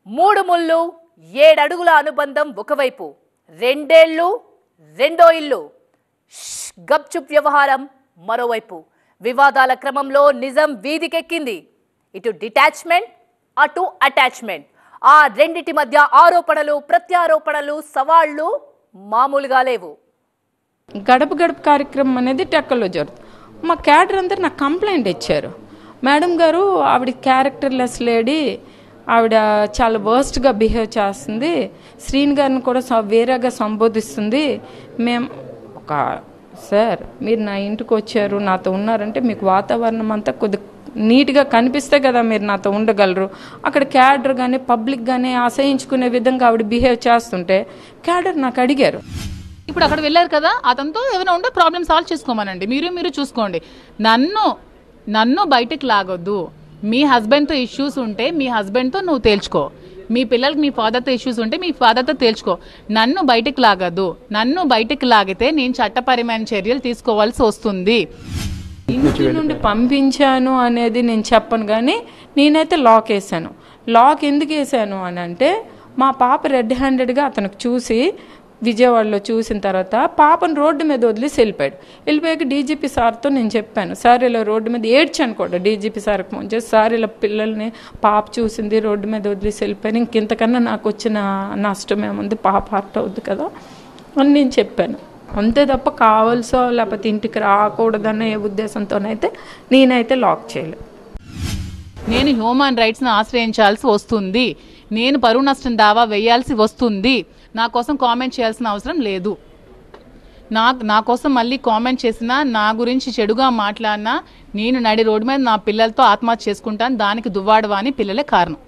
మూడు ముళ్ళు 7 అడుగుల అనుబంధం ఒకవైపు, 2 ఏళ్లు రెండో ఇల్లు, గప్చుప్ వ్యవహారం మరోవైపు. వివాదాల క్రమంలో నిజం వీధికెక్కింది. ఇటు డిటాచ్మెంట్, అటు అటాచ్మెంట్. ఆ రెండిటి మధ్య ఆరోపణలు ప్రత్యారోపణలు సవాళ్లు మామూలుగా లేవు. గడప గడప కార్యక్రమం అనేది టెక్కల్లో జరుగుతుంది. మా క్యాడర్ అందరు నాకు కంప్లైంట్ ఇచ్చారు, మేడం గారు ఆవిడ క్యారెక్టర్లెస్ లేడీ, ఆవిడ చాలా వర్స్ట్గా బిహేవ్ చేస్తుంది, శ్రీని గారిని కూడా వేరేగా సంబోధిస్తుంది. మేము సార్ మీరు నా ఇంటికి వచ్చారు, నాతో ఉన్నారంటే మీకు వాతావరణం అంతా కొద్ది నీట్గా కనిపిస్తే కదా మీరు నాతో ఉండగలరు. అక్కడ క్యాడర్ కానీ పబ్లిక్ కానీ అసహించుకునే విధంగా ఆవిడ బిహేవ్ చేస్తుంటే క్యాడర్ నాకు అడిగారు. ఇప్పుడు అక్కడ వెళ్ళారు కదా, అతనితో ఏమైనా ఉంటే ప్రాబ్లమ్ సాల్వ్ చేసుకోమనండి, మీరు చూసుకోండి. నన్ను బయటకు లాగొద్దు. మీ హస్బెండ్తో ఇష్యూస్ ఉంటే మీ హస్బెండ్తో నువ్వు తేల్చుకో, మీ పిల్లలకి మీ ఫాదర్తో ఇష్యూస్ ఉంటే మీ ఫాదర్తో తేల్చుకో. నన్ను బయటకు లాగద్దు. నన్ను బయటకు లాగితే నేను చట్టపరమైన చర్యలు తీసుకోవాల్సి వస్తుంది. ఇంటి నుండి పంపించాను అనేది నేను చెప్పను, కానీ నేనైతే లాక్ వేసాను. లాక్ ఎందుకు వేసాను అని అంటే మా పాప రెడ్ హ్యాండెడ్గా అతనికి చూసి విజయవాడలో చూసిన తర్వాత పాపను రోడ్డు మీద వదిలేసి వెళ్ళిపోయాక డీజీపీ సార్తో నేను చెప్పాను, సార్ ఇలా రోడ్డు మీద ఏడ్చాను కూడా. డీజీపీ సార్కి ఫోన్ చేసి, సార్ ఇలా పిల్లల్ని పాప చూసింది, రోడ్డు మీద వదిలేసి వెళ్ళిపోయాను, ఇంకెంతకన్నా నాకు వచ్చిన నష్టం ఏముంది, పాప హార్ట్ అవుద్ది కదా అని నేను చెప్పాను. అంతే తప్ప కావాల్సో లేకపోతే ఇంటికి రాకూడదన్న ఏ ఉద్దేశంతోనైతే నేనైతే లాక్ చేయలేదు. నేను హ్యూమన్ రైట్స్ని ఆశ్రయించాల్సి వస్తుంది, నేను పరువు నష్టం దావా వేయాల్సి వస్తుంది. నా కోసం కామెంట్ చేయాల్సిన అవసరం లేదు. నా కోసం మళ్ళీ కామెంట్ చేసినా, నా గురించి చెడుగా మాట్లాడినా నేను నడి రోడ్డు మీద నా పిల్లలతో ఆత్మహత్య చేసుకుంటాను. దానికి దువ్వాడవా అని పిల్లలే కారణం.